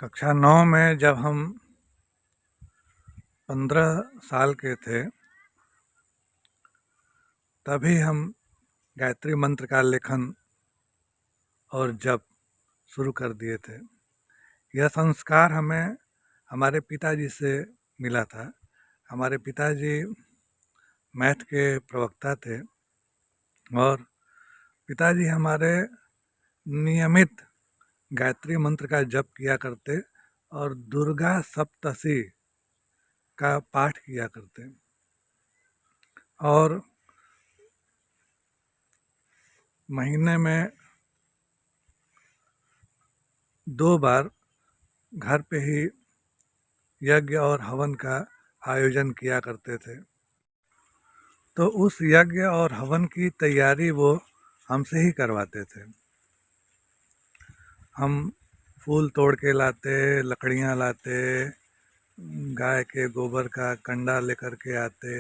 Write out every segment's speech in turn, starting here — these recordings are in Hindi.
कक्षा 9 में जब हम 15 साल के थे, तभी हम गायत्री मंत्र का लेखन और जप शुरू कर दिए थे। यह संस्कार हमें हमारे पिताजी से मिला था। हमारे पिताजी मैथ के प्रवक्ता थे और पिताजी हमारे नियमित गायत्री मंत्र का जप किया करते और दुर्गा सप्तशती का पाठ किया करते। और महीने में 2 बार घर पे ही यज्ञ और हवन का आयोजन किया करते थे। तो उस यज्ञ और हवन की तैयारी वो हमसे ही करवाते थे। हम फूल तोड़ के लाते, लकड़ियाँ लाते, गाय के गोबर का कंडा लेकर के आते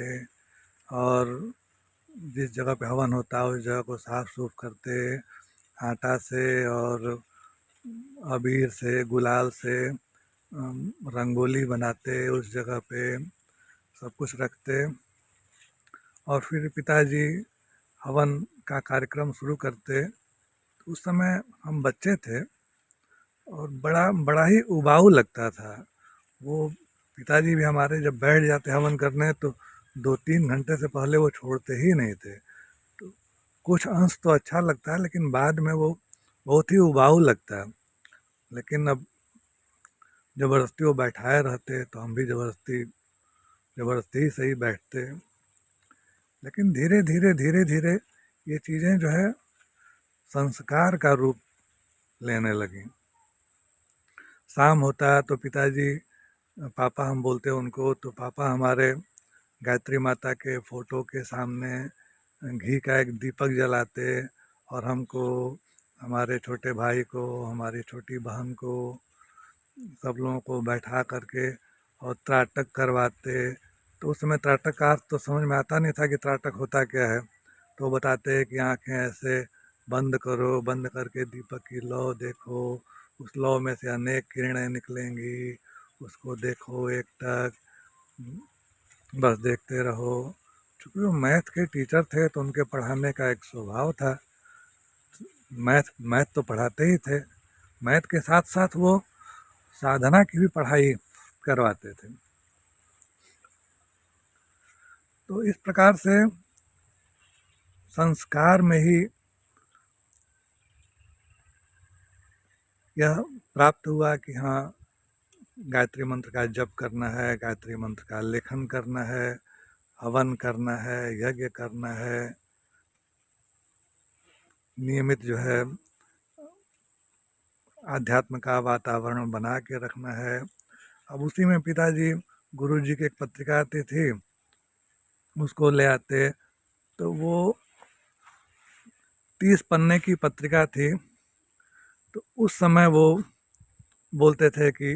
और जिस जगह पे हवन होता है उस जगह को साफ सूफ करते, आटा से और अबीर से, गुलाल से रंगोली बनाते, उस जगह पे सब कुछ रखते और फिर पिताजी हवन का कार्यक्रम शुरू करते। तो उस समय हम बच्चे थे और बड़ा ही उबाऊ लगता था। वो पिताजी भी हमारे जब बैठ जाते हवन करने तो 2-3 घंटे से पहले वो छोड़ते ही नहीं थे। तो कुछ अंश तो अच्छा लगता है, लेकिन बाद में वो बहुत ही उबाऊ लगता है। लेकिन अब ज़बरदस्ती वो बैठाए रहते तो हम भी ज़बरदस्ती ही सही बैठते। लेकिन धीरे धीरे ये चीज़ें जो है संस्कार का रूप लेने लगी। शाम होता है तो पिताजी, पापा हम बोलते हैं उनको, तो पापा हमारे गायत्री माता के फ़ोटो के सामने घी का एक दीपक जलाते और हमको, हमारे छोटे भाई को, हमारी छोटी बहन को, सब लोगों को बैठा करके और त्राटक करवाते। तो उस समय त्राटक का अर्थ तो समझ में आता नहीं था कि त्राटक होता क्या है। तो बताते कि आंखें ऐसे बंद करो, बंद करके दीपक की लौ देखो, उस लौ में से अनेक किरणें निकलेंगी, उसको देखो एकटक, बस देखते रहो। चूँकि वो मैथ के टीचर थे तो उनके पढ़ाने का एक स्वभाव था। मैथ तो पढ़ाते ही थे, मैथ के साथ साथ वो साधना की भी पढ़ाई करवाते थे। तो इस प्रकार से संस्कार में ही यह प्राप्त हुआ कि हाँ, गायत्री मंत्र का जप करना है, गायत्री मंत्र का लेखन करना है, हवन करना है, यज्ञ करना है, नियमित जो है आध्यात्म का वातावरण बना के रखना है। अब उसी में पिताजी गुरुजी की एक पत्रिका आती थी, उसको ले आते। तो वो 30 पन्ने की पत्रिका थी। तो उस समय वो बोलते थे कि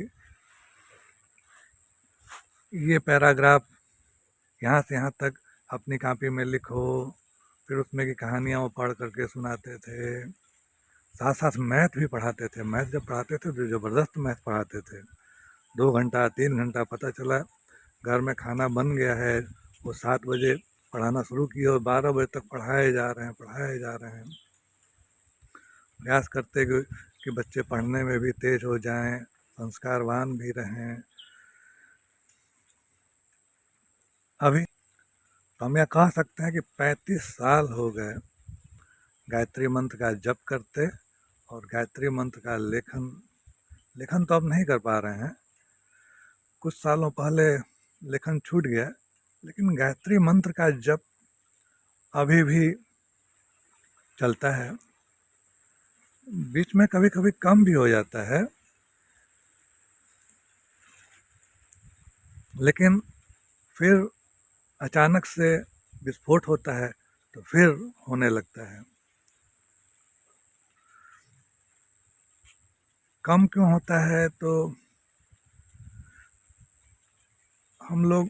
ये पैराग्राफ यहाँ से यहाँ तक अपनी कॉपी में लिखो। फिर उसमें की कहानियाँ वो पढ़ करके सुनाते थे। साथ साथ मैथ भी पढ़ाते थे। मैथ जब पढ़ाते थे तो ज़बरदस्त मैथ पढ़ाते थे। 2 घंटा 3 घंटा, पता चला घर में खाना बन गया है, वो 7 बजे पढ़ाना शुरू किए और 12 बजे तक पढ़ाए जा रहे हैं। प्रयास करते कि बच्चे पढ़ने में भी तेज हो जाएं, संस्कारवान भी रहें। अभी तो हम यह कह सकते हैं कि 35 साल हो गए गायत्री मंत्र का जप करते और गायत्री मंत्र का लेखन तो अब नहीं कर पा रहे हैं। कुछ सालों पहले लेखन छूट गया, लेकिन गायत्री मंत्र का जप अभी भी चलता है। बीच में कभी कभी कम भी हो जाता है, लेकिन फिर अचानक से विस्फोट होता है तो फिर होने लगता है। कम क्यों होता है? तो हम लोग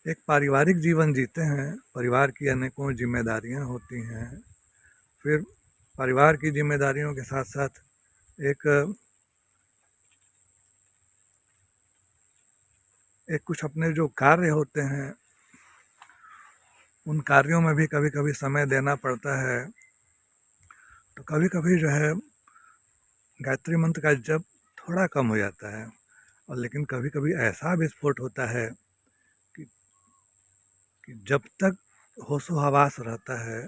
एक पारिवारिक जीवन जीते हैं, परिवार की अनेकों जिम्मेदारियां होती हैं। फिर परिवार की जिम्मेदारियों के साथ साथ एक एक कुछ अपने जो कार्य होते हैं उन कार्यों में भी कभी कभी समय देना पड़ता है। तो कभी कभी जो है गायत्री मंत्र का जप थोड़ा कम हो जाता है, और लेकिन कभी कभी ऐसा विस्फोट होता है कि, कि जब तक होशो हवास रहता है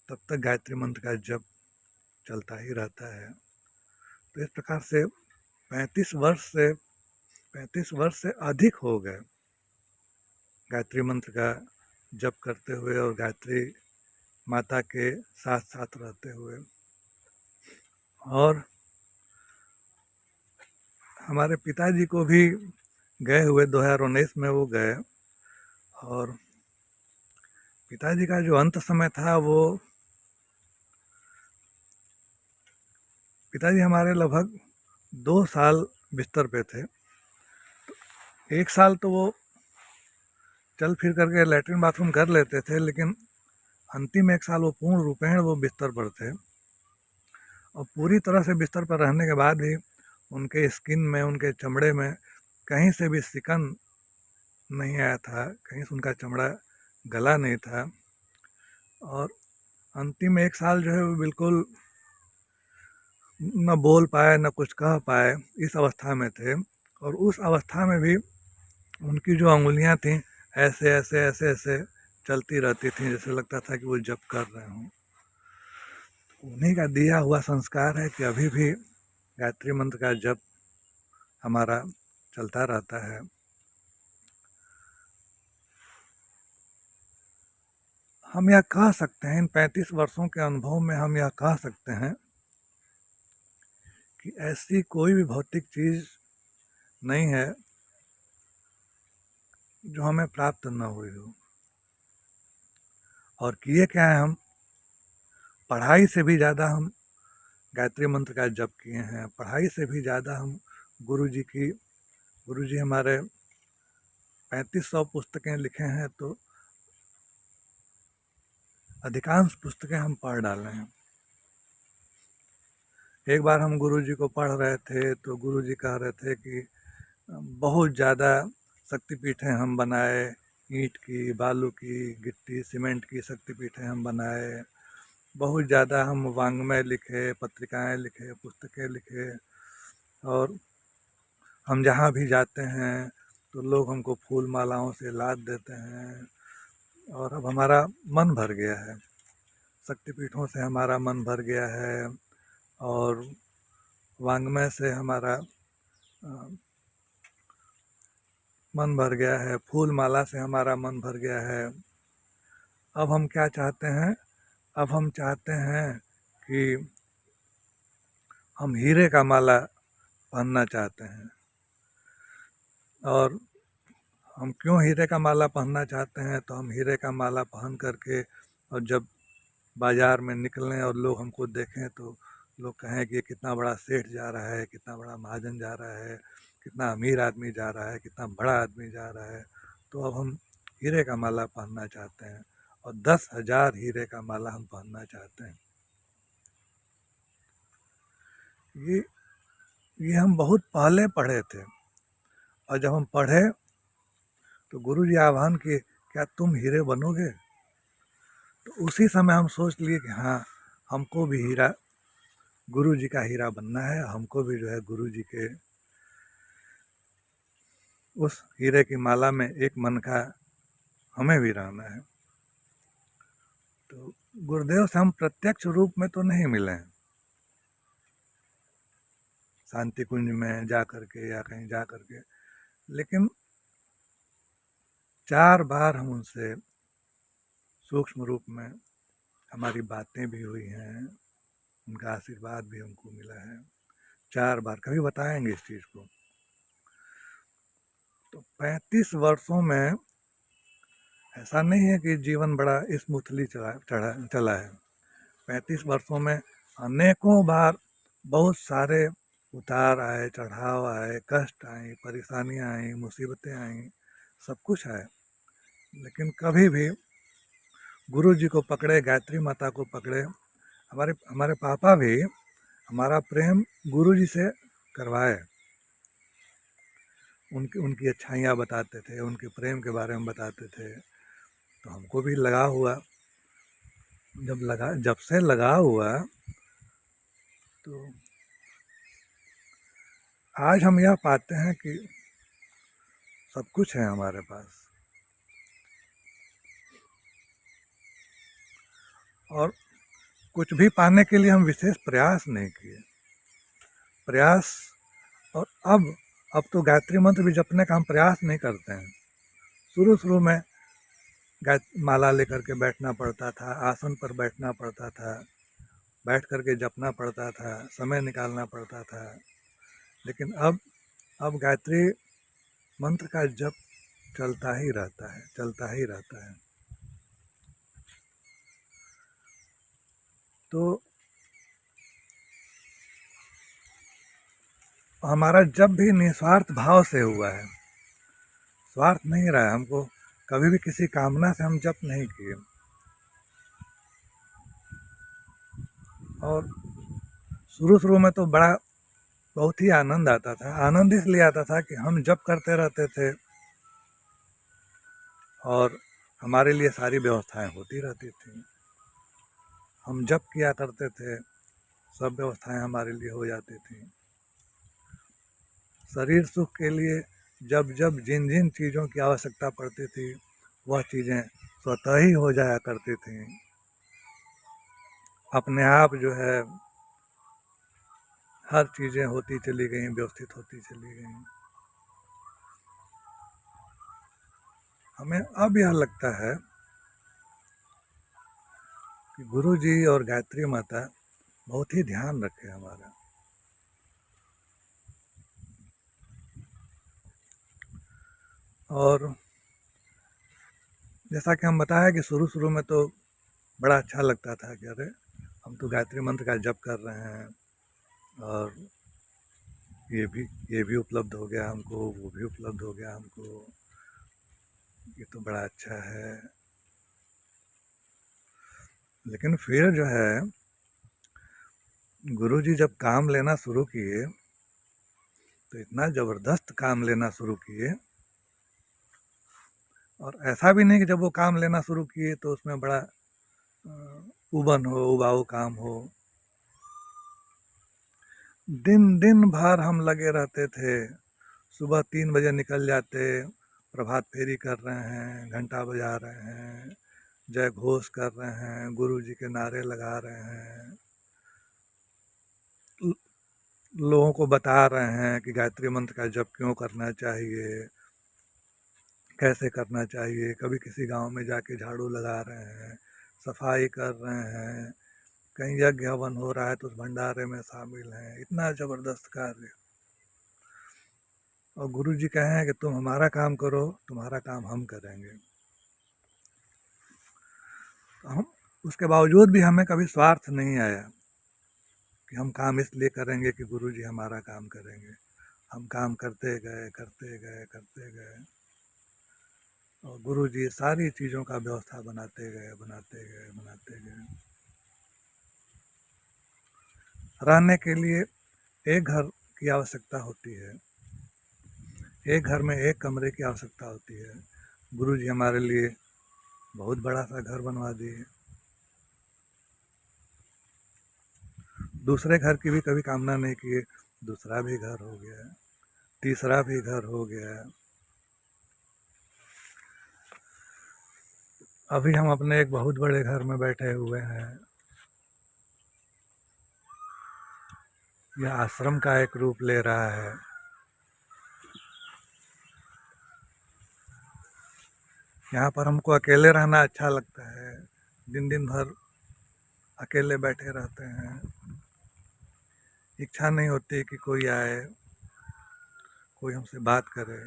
तब तक गायत्री मंत्र का जप चलता ही रहता है। तो इस प्रकार से 35 वर्ष से अधिक हो गए गायत्री मंत्र का जप करते हुए और गायत्री माता के साथ साथ रहते हुए। और हमारे पिताजी को भी गए हुए 2019 में वो गए, और पिताजी का जो अंत समय था वो, पिताजी हमारे लगभग 2 साल बिस्तर पे थे। 1 साल तो वो चल फिर करके लैट्रिन बाथरूम कर लेते थे, लेकिन अंतिम 1 साल वो पूर्ण रूपेण वो बिस्तर पर थे। और पूरी तरह से बिस्तर पर रहने के बाद भी उनके स्किन में, उनके चमड़े में कहीं से भी सिकन नहीं आया था, कहीं से उनका चमड़ा गला नहीं था। और अंतिम 1 साल जो है वो बिल्कुल न बोल पाए न कुछ कह पाए, इस अवस्था में थे। और उस अवस्था में भी उनकी जो अंगुलियां थीं ऐसे ऐसे ऐसे ऐसे चलती रहती थीं, जैसे लगता था कि वो जप कर रहे हों। उन्हीं का दिया हुआ संस्कार है कि अभी भी गायत्री मंत्र का जप हमारा चलता रहता है। हम यह कह सकते हैं, इन 35 वर्षों के अनुभव में हम यह कह सकते हैं कि ऐसी कोई भी भौतिक चीज़ नहीं है जो हमें प्राप्त न हुई हो। और किए क्या है, हम पढ़ाई से भी ज़्यादा हम गायत्री मंत्र का जप किए हैं। पढ़ाई से भी ज़्यादा हम गुरु जी हमारे 3500 पुस्तकें लिखे हैं, तो अधिकांश पुस्तकें हम पढ़ डाले हैं। एक बार हम गुरु जी को पढ़ रहे थे तो गुरु जी कह रहे थे कि बहुत ज़्यादा शक्तिपीठें हम बनाए, ईंट की, बालू की, गिट्टी सीमेंट की शक्तिपीठें हम बनाए, बहुत ज़्यादा हम वाङ्मय लिखे, पत्रिकाएं लिखे, पुस्तकें लिखे, और हम जहाँ भी जाते हैं तो लोग हमको फूल मालाओं से लाद देते हैं। और अब हमारा मन भर गया है, शक्तिपीठों से हमारा मन भर गया है, और वाङ्मय से हमारा मन भर गया है, फूल माला से हमारा मन भर गया है। अब हम क्या चाहते हैं? अब हम चाहते हैं कि हम हीरे का माला पहनना चाहते हैं। और हम क्यों हीरे का माला पहनना चाहते हैं? तो हम हीरे का माला पहन करके और जब बाज़ार में निकलें और लोग हमको देखें तो लोग कहें कि ये कितना बड़ा सेठ जा रहा है, कितना बड़ा महाजन जा रहा है, कितना अमीर आदमी जा रहा है, कितना बड़ा आदमी जा रहा है। तो अब हम हीरे का माला पहनना चाहते हैं, और 10,000 हीरे का माला हम पहनना चाहते हैं। ये हम बहुत पहले पढ़े थे, और जब हम पढ़े तो गुरु जी आह्वान किए, क्या तुम हीरे बनोगे? तो उसी समय हम सोच लिए कि हाँ, हमको भी हीरा, गुरु जी का हीरा बनना है। हमको भी जो है गुरु जी के उस हीरे की माला में एक मन का हमें भी रहना है। तो गुरुदेव से हम प्रत्यक्ष रूप में तो नहीं मिले हैं, शांति कुंज में जा करके या कहीं जा करके, लेकिन 4 बार हम उनसे सूक्ष्म रूप में हमारी बातें भी हुई हैं, उनका आशीर्वाद भी हमको मिला है 4 बार। कभी बताएंगे इस चीज़ को। तो 35 वर्षों में ऐसा नहीं है कि जीवन बड़ा स्मूथली चला है। 35 वर्षों में अनेकों बार बहुत सारे उतार आए, चढ़ाव आए, कष्ट आए, परेशानियाँ आई, मुसीबतें आई, सब कुछ आए, लेकिन कभी भी गुरु जी को पकड़े, गायत्री माता को पकड़े। हमारे पापा भी हमारा प्रेम गुरु जी से करवाए। उनकी उनकी अच्छाइयाँ बताते थे, उनके प्रेम के बारे में बताते थे। तो हमको भी लगा हुआ, जब से लगा हुआ तो आज हम यह पाते हैं कि सब कुछ है हमारे पास, और कुछ भी पाने के लिए हम विशेष प्रयास नहीं किए। प्रयास और अब तो गायत्री मंत्र भी जपने का हम प्रयास नहीं करते हैं। शुरू शुरू में माला लेकर के बैठना पड़ता था, आसन पर बैठना पड़ता था, बैठ करके जपना पड़ता था, समय निकालना पड़ता था। लेकिन अब गायत्री मंत्र का जप चलता ही रहता है, चलता ही रहता है। तो हमारा जब भी निस्वार्थ भाव से हुआ है, स्वार्थ नहीं रहा है, हमको कभी भी किसी कामना से हम जप नहीं किए। और शुरू शुरू में तो बहुत ही आनंद आता था। आनंद इसलिए आता था कि हम जप करते रहते थे और हमारे लिए सारी व्यवस्थाएं होती रहती थी। हम जप किया करते थे, सब व्यवस्थाएं हमारे लिए हो जाती थी। शरीर सुख के लिए जब जब जिन जिन चीज़ों की आवश्यकता पड़ती थी, वह चीज़ें स्वतः ही हो जाया करती थी। अपने आप जो है हर चीज़ें होती चली गई, व्यवस्थित होती चली गई। हमें अब यह लगता है कि गुरु जी और गायत्री माता बहुत ही ध्यान रखे हमारा। और जैसा कि हम बताया कि शुरू शुरू में तो बड़ा अच्छा लगता था कि अरे हम तो गायत्री मंत्र का जप कर रहे हैं और ये भी उपलब्ध हो गया हमको, वो भी उपलब्ध हो गया हमको, ये तो बड़ा अच्छा है। लेकिन फिर जो है गुरु जी जब काम लेना शुरू किए तो इतना ज़बरदस्त काम लेना शुरू किए, और ऐसा भी नहीं कि जब वो काम लेना शुरू किए तो उसमें बड़ा उबाऊ काम हो। दिन दिन भर हम लगे रहते थे। सुबह 3 बजे निकल जाते, प्रभात फेरी कर रहे हैं, घंटा बजा रहे हैं, जय घोष कर रहे हैं, गुरु जी के नारे लगा रहे हैं, लोगों को बता रहे हैं कि गायत्री मंत्र का जप क्यों करना चाहिए, कैसे करना चाहिए। कभी किसी गांव में जाके झाड़ू लगा रहे हैं, सफाई कर रहे हैं, कहीं यज्ञ हवन हो रहा है तो उस भंडारे में शामिल हैं। इतना ज़बरदस्त कार्य। और गुरु जी कहें कि तुम हमारा काम करो, तुम्हारा काम हम करेंगे। तो हम उसके बावजूद भी हमें कभी स्वार्थ नहीं आया कि हम काम इसलिए करेंगे कि गुरु जी हमारा काम करेंगे। हम काम करते गए, करते गए, करते गए, और गुरु जी सारी चीज़ों का व्यवस्था बनाते गए, बनाते गए, बनाते गए। रहने के लिए एक घर की आवश्यकता होती है, एक घर में एक कमरे की आवश्यकता होती है। गुरु जी हमारे लिए बहुत बड़ा सा घर बनवा दिए। दूसरे घर की भी कभी कामना नहीं किए, दूसरा भी घर हो गया, तीसरा भी घर हो गया। अभी हम अपने एक बहुत बड़े घर में बैठे हुए हैं। यह आश्रम का एक रूप ले रहा है। यहाँ पर हमको अकेले रहना अच्छा लगता है। दिन दिन भर अकेले बैठे रहते हैं, इच्छा नहीं होती कि कोई आए, कोई हमसे बात करे।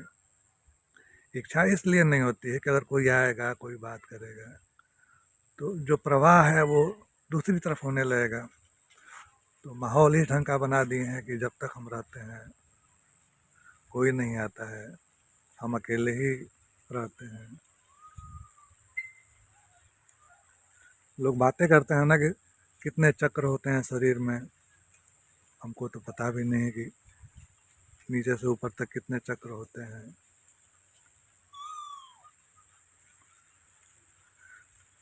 इच्छा इसलिए नहीं होती है कि अगर कोई आएगा, कोई बात करेगा तो जो प्रवाह है वो दूसरी तरफ होने लगेगा। तो माहौल इस ढंग का बना दिए हैं कि जब तक हम रहते हैं कोई नहीं आता है, हम अकेले ही रहते हैं। लोग बातें करते हैं ना कि कितने चक्र होते हैं शरीर में, हमको तो पता भी नहीं कि नीचे से ऊपर तक कितने चक्र होते हैं।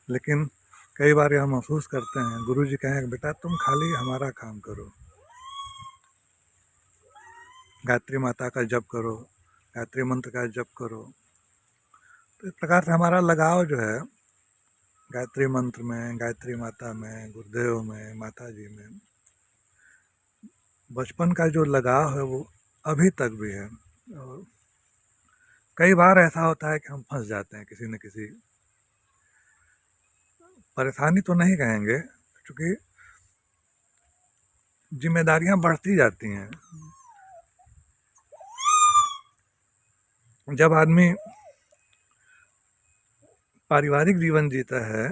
लेकिन कई बार यह महसूस करते हैं, गुरु जी कहें बेटा तुम खाली हमारा काम करो, गायत्री माता का जप करो, गायत्री मंत्र का जप करो। तो इस प्रकार से हमारा लगाव जो है गायत्री मंत्र में, गायत्री माता में, गुरुदेव में, माता जी में, बचपन का जो लगाव है वो अभी तक भी है। और कई बार ऐसा होता है कि हम फंस जाते हैं किसी न किसी परेशानी, तो नहीं कहेंगे क्योंकि जिम्मेदारियां बढ़ती जाती हैं। जब आदमी पारिवारिक जीवन जीता है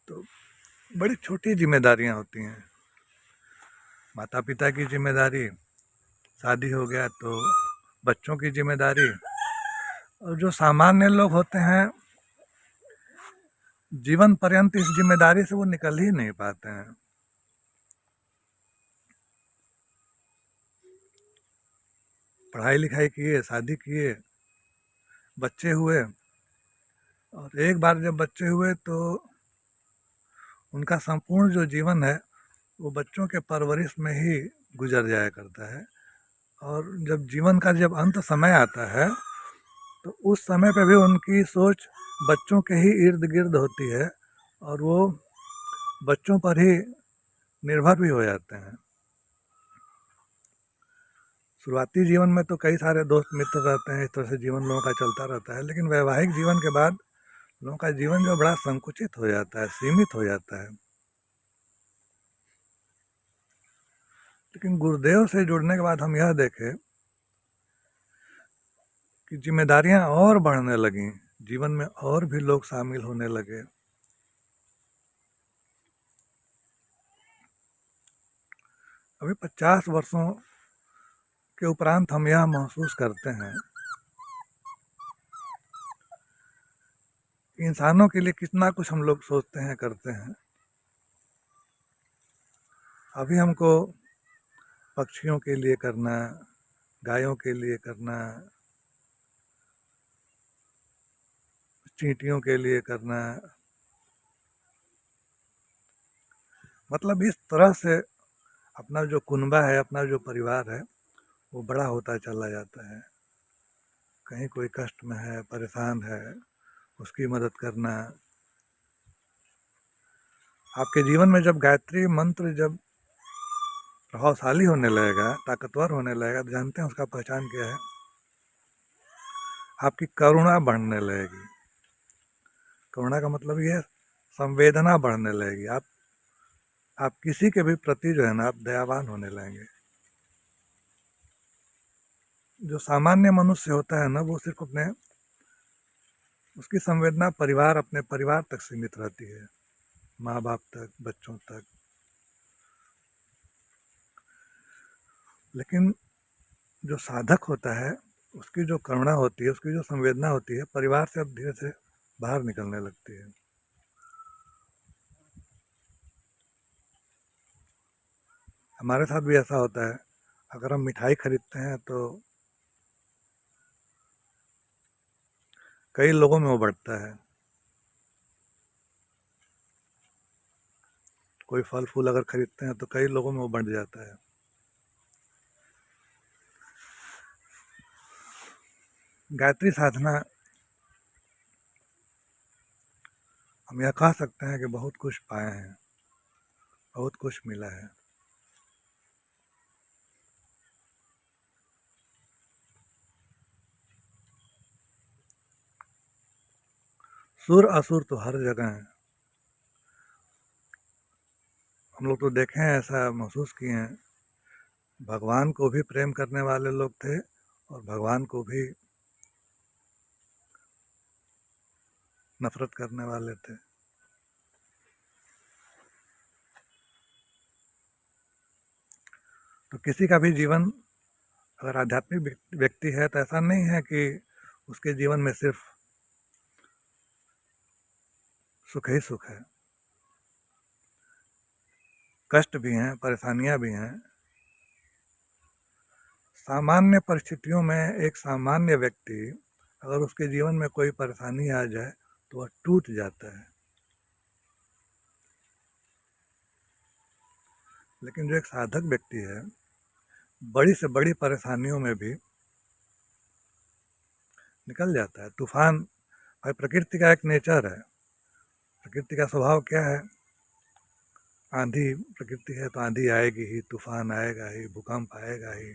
तो बड़ी छोटी जिम्मेदारियां होती हैं। माता पिता की जिम्मेदारी, शादी हो गया तो बच्चों की जिम्मेदारी, और जो सामान्य लोग होते हैं जीवन पर्यंत इस जिम्मेदारी से वो निकल ही नहीं पाते हैं। पढ़ाई लिखाई किए, शादी किए, बच्चे हुए, और एक बार जब बच्चे हुए तो उनका संपूर्ण जो जीवन है वो बच्चों के परवरिश में ही गुजर जाया करता है। और जब जीवन का जब अंत समय आता है तो उस समय पे भी उनकी सोच बच्चों के ही इर्द गिर्द होती है और वो बच्चों पर ही निर्भर भी हो जाते हैं। शुरुआती जीवन में तो कई सारे दोस्त मित्र रहते हैं, इस तरह से जीवन लोगों का चलता रहता है। लेकिन वैवाहिक जीवन के बाद लोगों का जीवन जो बड़ा संकुचित हो जाता है, सीमित हो जाता है। लेकिन गुरुदेव से जुड़ने के बाद हम यह देखे कि जिम्मेदारियां और बढ़ने लगी, जीवन में और भी लोग शामिल होने लगे। अभी 50 वर्षों के उपरांत हम यह महसूस करते हैं कि इंसानों के लिए कितना कुछ हम लोग सोचते हैं, करते हैं। अभी हमको पक्षियों के लिए करना, गायों के लिए करना, चींटियों के लिए करना, मतलब इस तरह से अपना जो कुनबा है, अपना जो परिवार है वो बड़ा होता चला जाता है। कहीं कोई कष्ट में है, परेशान है, उसकी मदद करना। आपके जीवन में जब गायत्री मंत्र जब प्रभावशाली होने लगेगा, ताकतवर होने लगेगा, तो जानते हैं उसका पहचान क्या है? आपकी करुणा बढ़ने लगेगी। करुणा का मतलब ये है संवेदना बढ़ने लगेगी। आप किसी के भी प्रति जो है ना, आप दयावान होने लगेंगे। जो सामान्य मनुष्य होता है ना, वो सिर्फ उसकी संवेदना अपने परिवार तक सीमित रहती है, माँ बाप तक, बच्चों तक। लेकिन जो साधक होता है उसकी जो करुणा होती है, उसकी जो संवेदना होती है, परिवार से अब धीरे से बाहर निकलने लगती है। हमारे साथ भी ऐसा होता है। अगर हम मिठाई खरीदते हैं तो कई लोगों में वो बढ़ता है। कोई फल फूल अगर खरीदते हैं तो कई लोगों में वो बढ़ जाता है। गायत्री साधना, हम यह कह सकते हैं कि बहुत कुछ पाए हैं, बहुत कुछ मिला है। सुर असुर तो हर जगह है। हम लोग तो देखे हैं, ऐसा महसूस किए हैं, भगवान को भी प्रेम करने वाले लोग थे और भगवान को भी नफरत करने वाले थे। तो किसी का भी जीवन अगर आध्यात्मिक व्यक्ति है तो ऐसा नहीं है कि उसके जीवन में सिर्फ सुख ही सुख है। कष्ट भी हैं, परेशानियां भी हैं, सामान्य परिस्थितियों में एक सामान्य व्यक्ति अगर उसके जीवन में कोई परेशानी आ जाए तो वह टूट जाता है, लेकिन जो एक साधक व्यक्ति है बड़ी से बड़ी परेशानियों में भी निकल जाता है। तूफान भाई प्रकृति का एक नेचर है, प्रकृति का स्वभाव क्या है? आंधी प्रकृति है तो आंधी आएगी ही, तूफान आएगा ही, भूकंप आएगा ही।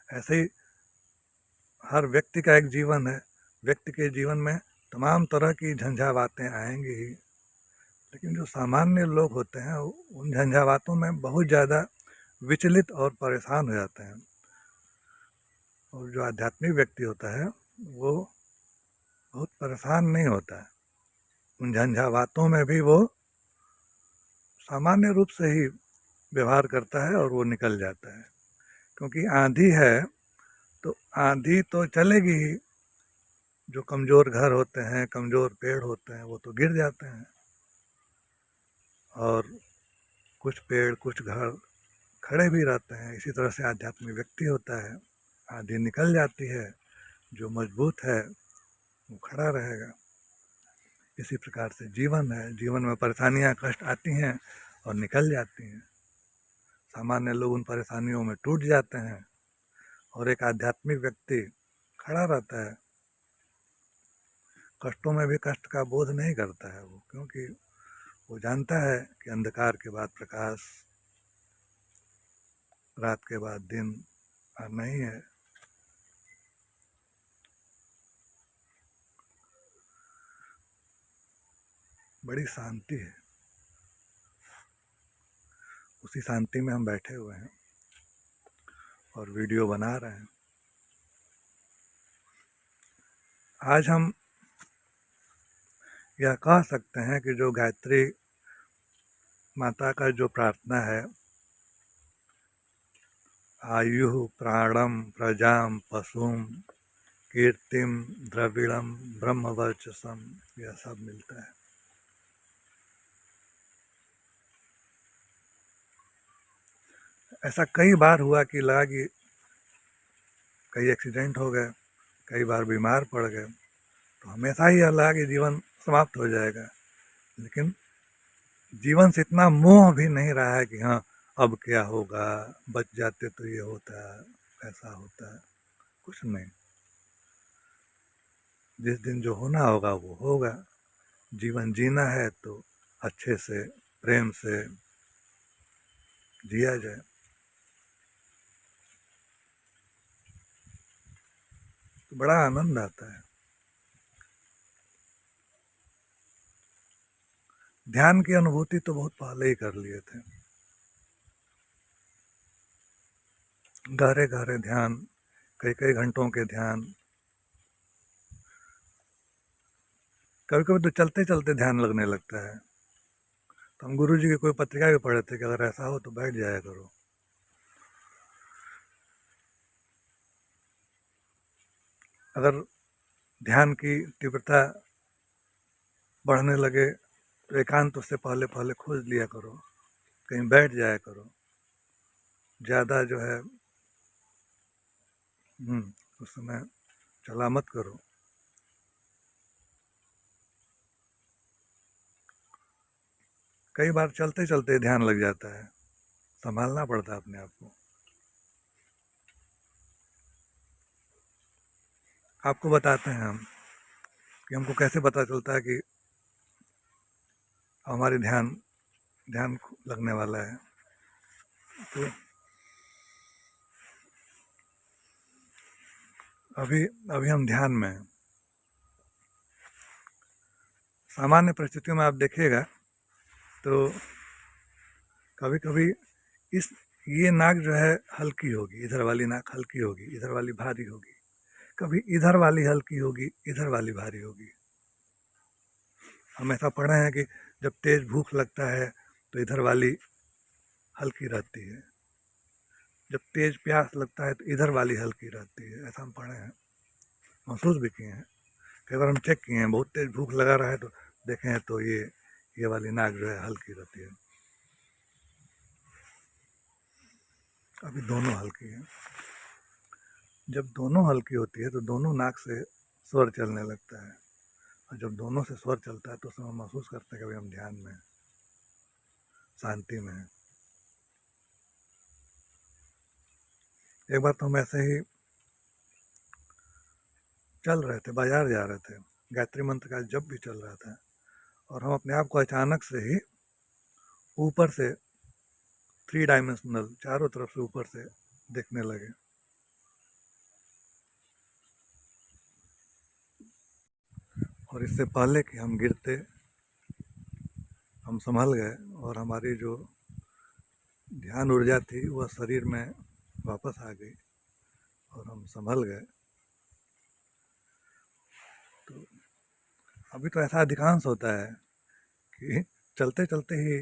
ऐसे ही हर व्यक्ति का एक जीवन है, व्यक्ति के जीवन में तमाम तरह की झंझावातें आएंगी ही, लेकिन जो सामान्य लोग होते हैं उन झंझावातों में बहुत ज़्यादा विचलित और परेशान हो जाते हैं। और जो आध्यात्मिक व्यक्ति होता है वो बहुत परेशान नहीं होता है, उन झंझावातों में भी वो सामान्य रूप से ही व्यवहार करता है और वो निकल जाता है। क्योंकि आंधी है तो आंधी तो चलेगी ही, जो कमज़ोर घर होते हैं, कमज़ोर पेड़ होते हैं वो तो गिर जाते हैं, और कुछ पेड़ कुछ घर खड़े भी रहते हैं। इसी तरह से आध्यात्मिक व्यक्ति होता है, आंधी निकल जाती है, जो मजबूत है वो खड़ा रहेगा। इसी प्रकार से जीवन है, जीवन में परेशानियां कष्ट आती हैं और निकल जाती हैं। सामान्य लोग उन परेशानियों में टूट जाते हैं और एक आध्यात्मिक व्यक्ति खड़ा रहता है, कष्टों में भी कष्ट का बोध नहीं करता है वो, क्योंकि वो जानता है कि अंधकार के बाद प्रकाश, रात के बाद दिन नहीं है। बड़ी शांति है, उसी शांति में हम बैठे हुए हैं और वीडियो बना रहे हैं। आज हम यह कह सकते हैं कि जो गायत्री माता का जो प्रार्थना है, आयु प्राणम प्रजाम पशुम कीर्तिम द्रविड़म ब्रह्मवर्चसम, यह सब मिलता है। ऐसा कई बार हुआ कि लगा कि कई एक्सीडेंट हो गए, कई बार बीमार पड़ गए, तो हमेशा ही लगा कि जीवन समाप्त हो जाएगा, लेकिन जीवन से इतना मोह भी नहीं रहा है कि हाँ अब क्या होगा, बच जाते तो ये होता, ऐसा होता है, कुछ नहीं। जिस दिन जो होना होगा वो होगा। जीवन जीना है तो अच्छे से प्रेम से जिया जाए। तो बड़ा आनंद आता है। ध्यान की अनुभूति तो बहुत पहले ही कर लिए थे, गहरे गहरे ध्यान, कई कई घंटों के ध्यान। कभी कभी तो चलते चलते ध्यान लगने लगता है। तो हम गुरु जी की कोई पत्रिका भी पढ़े थे कि अगर ऐसा हो तो बैठ जाया करो। अगर ध्यान की तीव्रता बढ़ने लगे तो एकांत उससे पहले पहले खोज लिया करो, कहीं बैठ जाया करो। ज़्यादा जो है उस समय चला मत करो। कई बार चलते चलते ध्यान लग जाता है, संभालना पड़ता है अपने आप को। आपको बताते हैं हम कि हमको कैसे पता चलता है कि हमारी ध्यान लगने वाला है। तो अभी हम ध्यान में हैं। सामान्य परिस्थितियों में आप देखिएगा तो कभी कभी ये नाक जो है हल्की होगी, इधर वाली नाक हल्की होगी, इधर वाली भारी होगी। कभी इधर वाली हल्की होगी, इधर वाली भारी होगी। हम ऐसा पढ़े हैं कि जब तेज भूख लगता है तो इधर वाली हल्की रहती है, जब तेज प्यास लगता है तो इधर वाली हल्की रहती है। ऐसा हम पढ़े हैं, महसूस भी किए हैं। कई बार हम चेक किए हैं, बहुत तेज भूख लगा रहा है तो देखें हैं तो ये वाली नाक जो है हल्की रहती है। अभी दोनों हल्की हैं। जब दोनों हल्की होती है तो दोनों नाक से स्वर चलने लगता है, और जब दोनों से स्वर चलता है तो उसमें हम महसूस करते हैं कि भाई हम ध्यान में हैं, शांति में हैं। एक बार तो हम ऐसे ही चल रहे थे, बाजार जा रहे थे, गायत्री मंत्र का जप भी चल रहा था, और हम अपने आप को अचानक से ही ऊपर से 3 डायमेंशनल, चारों तरफ से ऊपर से देखने लगे। और इससे पहले कि हम गिरते, हम संभल गए, और हमारी जो ध्यान ऊर्जा थी वह शरीर में वापस आ गई और हम संभल गए। तो अभी तो ऐसा अधिकांश होता है कि चलते चलते ही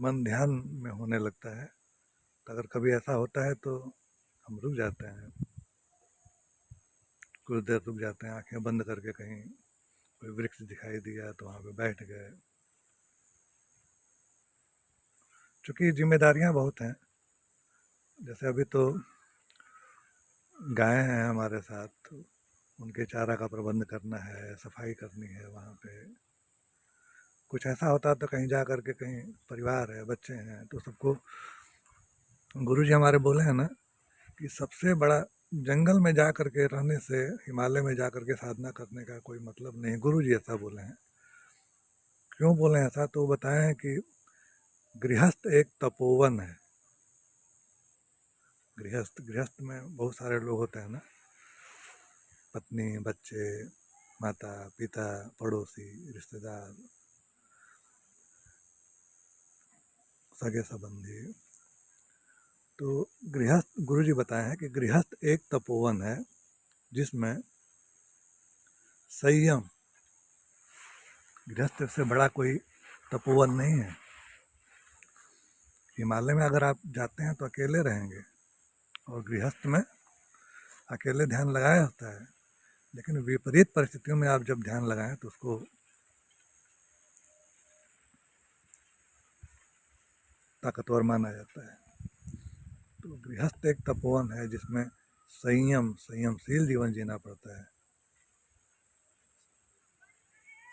मन ध्यान में होने लगता है। तो अगर कभी ऐसा होता है तो हम रुक जाते हैं, कुछ देर रुक जाते हैं, आंखें बंद करके, कहीं कोई वृक्ष दिखाई दिया तो वहाँ पे बैठ गए। चूँकि जिम्मेदारियाँ बहुत हैं, जैसे अभी तो गायें हैं हमारे साथ, तो उनके चारा का प्रबंध करना है, सफाई करनी है वहाँ पे। कुछ ऐसा होता तो कहीं जा कर के, कहीं परिवार है, बच्चे हैं, तो सबको, गुरुजी हमारे बोले हैं ना कि सबसे बड़ा जंगल में जा कर के रहने से हिमालय में जा कर के साधना करने का कोई मतलब नहीं। गुरुजी ऐसा बोले हैं। क्यों बोले ऐसा, तो बताए हैं कि गृहस्थ एक तपोवन है। गृहस्थ, गृहस्थ में बहुत सारे लोग होते हैं ना, पत्नी, बच्चे, माता पिता, पड़ोसी, रिश्तेदार, सगे संबंधी। तो गृहस्थ, गुरुजी बताए हैं कि गृहस्थ एक तपोवन है जिसमें संयम, गृहस्थ से बड़ा कोई तपोवन नहीं है। हिमालय में अगर आप जाते हैं तो अकेले रहेंगे, और गृहस्थ में अकेले ध्यान लगाया होता है, लेकिन विपरीत परिस्थितियों में आप जब ध्यान लगाएं तो उसको ताकतवर माना जाता है। तो गृहस्थ एक तपोवन है जिसमें संयम, संयमशील जीवन जीना पड़ता है।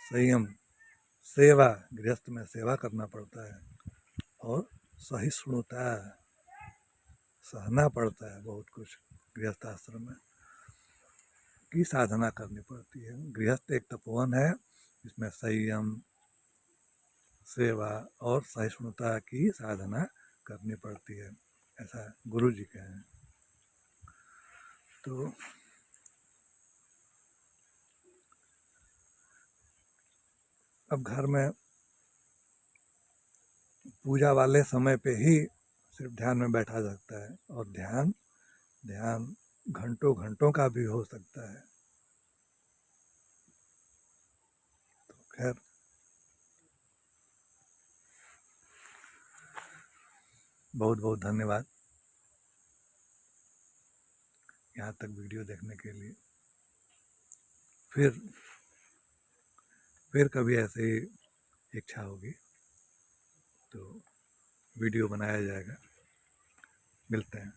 संयम, सेवा, गृहस्थ में सेवा करना पड़ता है, और सहिष्णुता, सहना पड़ता है बहुत कुछ गृहस्थ आश्रम में, की साधना करनी पड़ती है। गृहस्थ एक तपोवन है जिसमें संयम, सेवा और सहिष्णुता की साधना करनी पड़ती है, ऐसा गुरु जी कहे हैं। तो अब घर में पूजा वाले समय पे ही सिर्फ ध्यान में बैठा जा सकता है, और ध्यान ध्यान घंटों घंटों का भी हो सकता है। तो खैर, बहुत बहुत धन्यवाद यहाँ तक वीडियो देखने के लिए। फिर कभी ऐसे ही इच्छा होगी तो वीडियो बनाया जाएगा। मिलते हैं।